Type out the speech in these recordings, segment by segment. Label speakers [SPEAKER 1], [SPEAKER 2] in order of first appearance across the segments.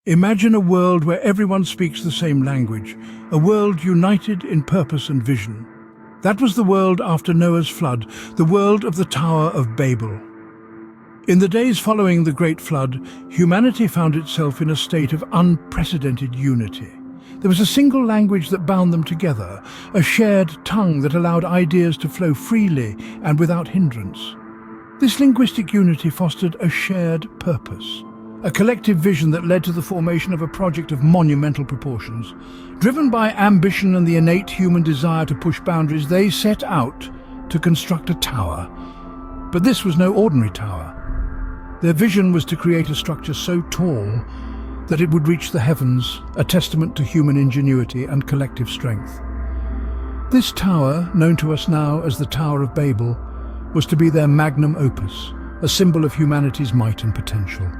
[SPEAKER 1] Imagine a world where everyone speaks the same language, a world united in purpose and vision. That was the world after Noah's flood, the world of the Tower of Babel. In the days following the Great Flood, humanity found itself in a state of unprecedented unity. There was a single language that bound them together, a shared tongue that allowed ideas to flow freely and without hindrance. This linguistic unity fostered a shared purpose, a collective vision that led to the formation of a project of monumental proportions. Driven by ambition and the innate human desire to push boundaries, they set out to construct a tower. But this was no ordinary tower. Their vision was to create a structure so tall that it would reach the heavens, a testament to human ingenuity and collective strength. This tower, known to us now as the Tower of Babel, was to be their magnum opus, a symbol of humanity's might and potential.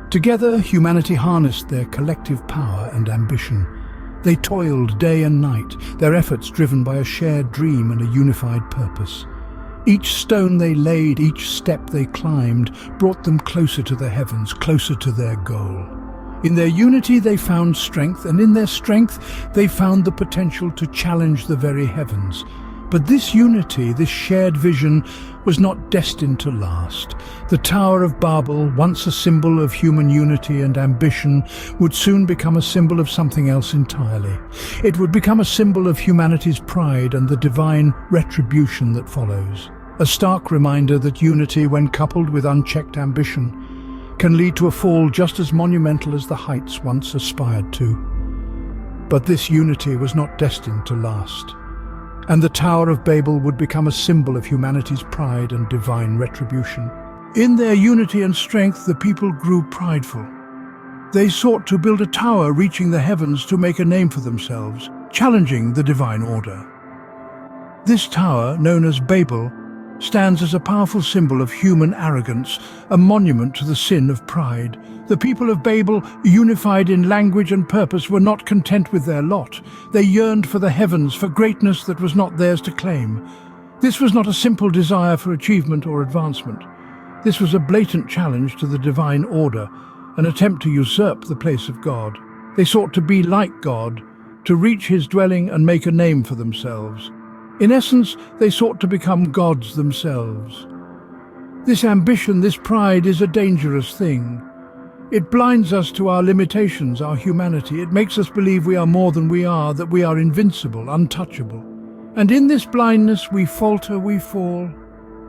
[SPEAKER 1] Together, humanity harnessed their collective power and ambition. They toiled day and night, their efforts driven by a shared dream and a unified purpose. Each stone they laid, each step they climbed, brought them closer to the heavens, closer to their goal. In their unity they found strength, and in their strength they found the potential to challenge the very heavens. But this unity, this shared vision, was not destined to last. The Tower of Babel, once a symbol of human unity and ambition, would soon become a symbol of something else entirely. It would become a symbol of humanity's pride and the divine retribution that follows. A stark reminder that unity, when coupled with unchecked ambition, can lead to a fall just as monumental as the heights once aspired to. But this unity was not destined to last, and the Tower of Babel would become a symbol of humanity's pride and divine retribution. In their unity and strength, the people grew prideful. They sought to build a tower reaching the heavens to make a name for themselves, challenging the divine order. This tower, known as Babel, stands as a powerful symbol of human arrogance, a monument to the sin of pride. The people of Babel, unified in language and purpose, were not content with their lot. They yearned for the heavens, for greatness that was not theirs to claim. This was not a simple desire for achievement or advancement. This was a blatant challenge to the divine order, an attempt to usurp the place of God. They sought to be like God, to reach his dwelling and make a name for themselves. In essence, they sought to become gods themselves. This ambition, this pride, is a dangerous thing. It blinds us to our limitations, our humanity. It makes us believe we are more than we are, that we are invincible, untouchable. And in this blindness, we falter, we fall.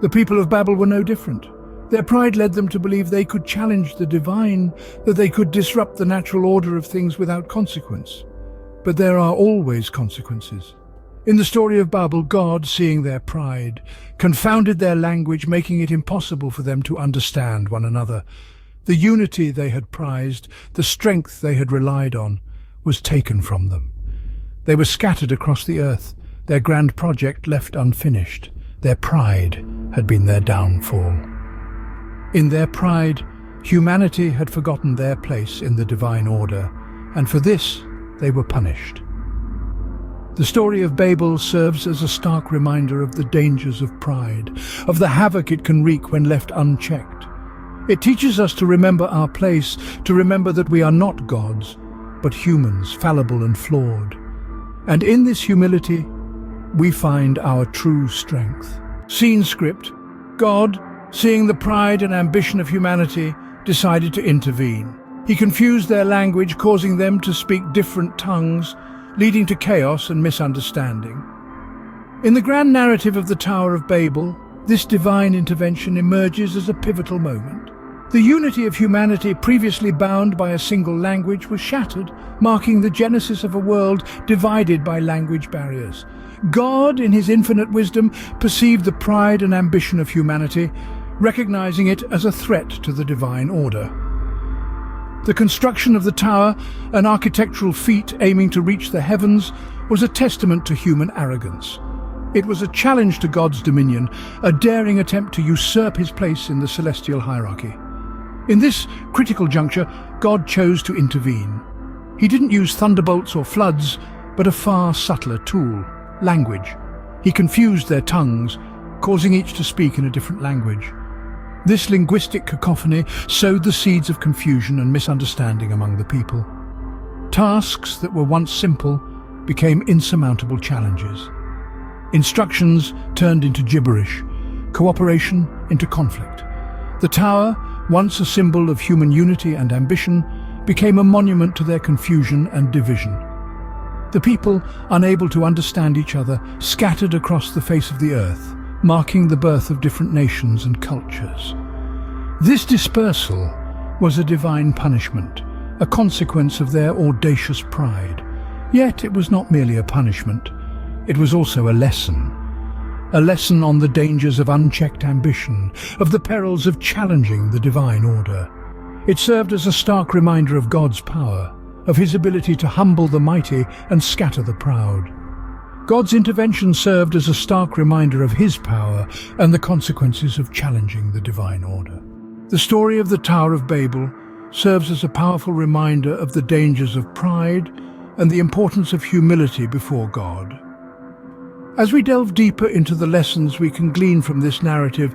[SPEAKER 1] The people of Babel were no different. Their pride led them to believe they could challenge the divine, that they could disrupt the natural order of things without consequence. But there are always consequences. In the story of Babel, God, seeing their pride, confounded their language, making it impossible for them to understand one another. The unity they had prized, the strength they had relied on, was taken from them. They were scattered across the earth, their grand project left unfinished. Their pride had been their downfall. In their pride, humanity had forgotten their place in the divine order, and for this they were punished. The story of Babel serves as a stark reminder of the dangers of pride, of the havoc it can wreak when left unchecked. It teaches us to remember our place, to remember that we are not gods, but humans, fallible and flawed. And in this humility, we find our true strength. Scene script: God, seeing the pride and ambition of humanity, decided to intervene. He confused their language, causing them to speak different tongues, leading to chaos and misunderstanding. In the grand narrative of the Tower of Babel, this divine intervention emerges as a pivotal moment. The unity of humanity, previously bound by a single language, was shattered, marking the genesis of a world divided by language barriers. God, in his infinite wisdom, perceived the pride and ambition of humanity, recognizing it as a threat to the divine order. The construction of the tower, an architectural feat aiming to reach the heavens, was a testament to human arrogance. It was a challenge to God's dominion, a daring attempt to usurp his place in the celestial hierarchy. In this critical juncture, God chose to intervene. He didn't use thunderbolts or floods, but a far subtler tool: language. He confused their tongues, causing each to speak in a different language. This linguistic cacophony sowed the seeds of confusion and misunderstanding among the people. Tasks that were once simple became insurmountable challenges. Instructions turned into gibberish, cooperation into conflict. The tower, once a symbol of human unity and ambition, became a monument to their confusion and division. The people, unable to understand each other, scattered across the face of the earth, marking the birth of different nations and cultures. This dispersal was a divine punishment, a consequence of their audacious pride. Yet it was not merely a punishment, it was also a lesson on the dangers of unchecked ambition, of the perils of challenging the divine order. It served as a stark reminder of God's power, of his ability to humble the mighty and scatter the proud. God's intervention served as a stark reminder of his power and the consequences of challenging the divine order. The story of the Tower of Babel serves as a powerful reminder of the dangers of pride and the importance of humility before God. As we delve deeper into the lessons we can glean from this narrative,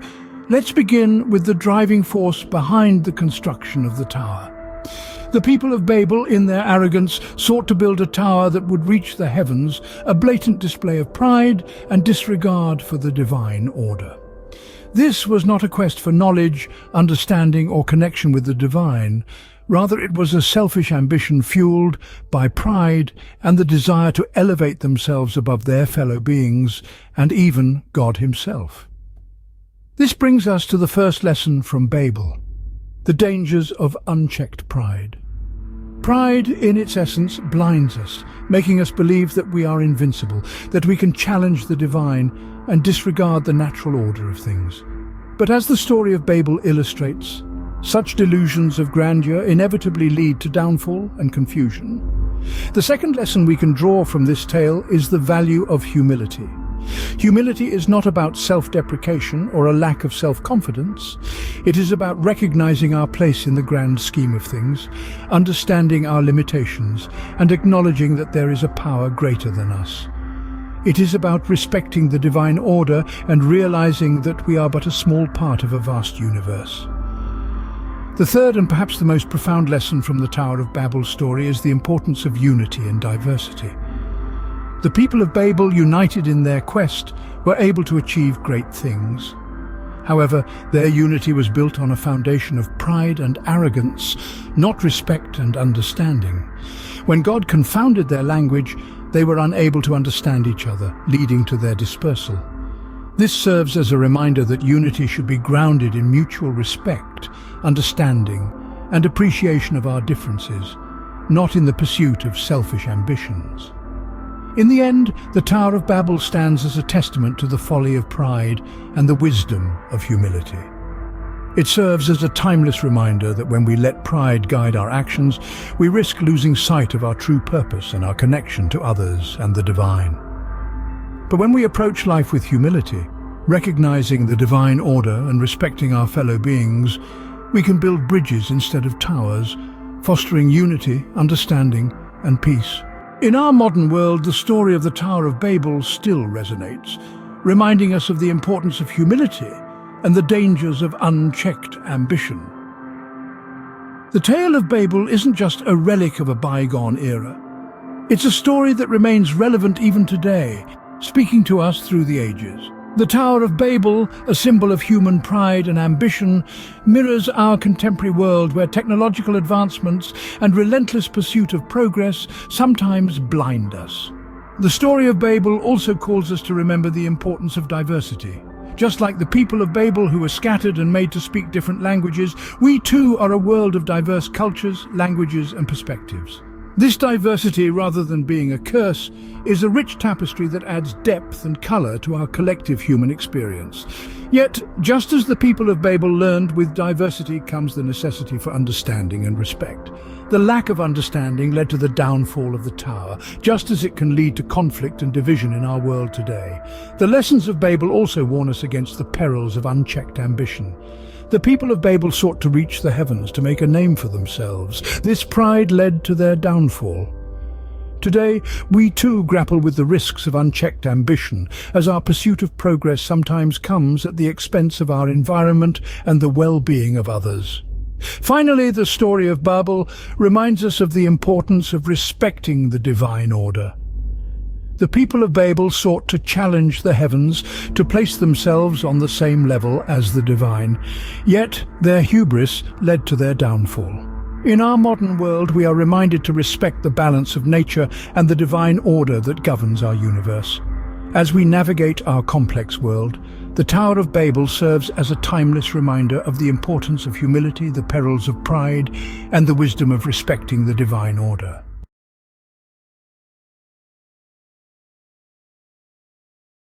[SPEAKER 1] let's begin with the driving force behind the construction of the tower. The people of Babel, in their arrogance, sought to build a tower that would reach the heavens, a blatant display of pride and disregard for the divine order. This was not a quest for knowledge, understanding, or connection with the divine. Rather, it was a selfish ambition fueled by pride and the desire to elevate themselves above their fellow beings and even God himself. This brings us to the first lesson from Babel: the dangers of unchecked pride. Pride, in its essence, blinds us, making us believe that we are invincible, that we can challenge the divine and disregard the natural order of things. But as the story of Babel illustrates, such delusions of grandeur inevitably lead to downfall and confusion. The second lesson we can draw from this tale is the value of humility. Humility is not about self-deprecation or a lack of self-confidence. It is about recognizing our place in the grand scheme of things, understanding our limitations, and acknowledging that there is a power greater than us. It is about respecting the divine order and realizing that we are but a small part of a vast universe. The third and perhaps the most profound lesson from the Tower of Babel story is the importance of unity and diversity. The people of Babel, united in their quest, were able to achieve great things. However, their unity was built on a foundation of pride and arrogance, not respect and understanding. When God confounded their language, they were unable to understand each other, leading to their dispersal. This serves as a reminder that unity should be grounded in mutual respect, understanding, and appreciation of our differences, not in the pursuit of selfish ambitions. In the end, the Tower of Babel stands as a testament to the folly of pride and the wisdom of humility. It serves as a timeless reminder that when we let pride guide our actions, we risk losing sight of our true purpose and our connection to others and the divine. But when we approach life with humility, recognizing the divine order and respecting our fellow beings, we can build bridges instead of towers, fostering unity, understanding, and peace. In our modern world, the story of the Tower of Babel still resonates, reminding us of the importance of humility and the dangers of unchecked ambition. The tale of Babel isn't just a relic of a bygone era. It's a story that remains relevant even today, speaking to us through the ages. The Tower of Babel, a symbol of human pride and ambition, mirrors our contemporary world where technological advancements and relentless pursuit of progress sometimes blind us. The story of Babel also calls us to remember the importance of diversity. Just like the people of Babel who were scattered and made to speak different languages, we too are a world of diverse cultures, languages, and perspectives. This diversity, rather than being a curse, is a rich tapestry that adds depth and color to our collective human experience. Yet, just as the people of Babel learned, with diversity comes the necessity for understanding and respect. The lack of understanding led to the downfall of the tower, just as it can lead to conflict and division in our world today. The lessons of Babel also warn us against the perils of unchecked ambition. The people of Babel sought to reach the heavens to make a name for themselves. This pride led to their downfall. Today, we too grapple with the risks of unchecked ambition, as our pursuit of progress sometimes comes at the expense of our environment and the well-being of others. Finally, the story of Babel reminds us of the importance of respecting the divine order. The people of Babel sought to challenge the heavens, to place themselves on the same level as the divine, yet their hubris led to their downfall. In our modern world, we are reminded to respect the balance of nature and the divine order that governs our universe. As we navigate our complex world, the Tower of Babel serves as a timeless reminder of the importance of humility, the perils of pride, and the wisdom of respecting the divine order.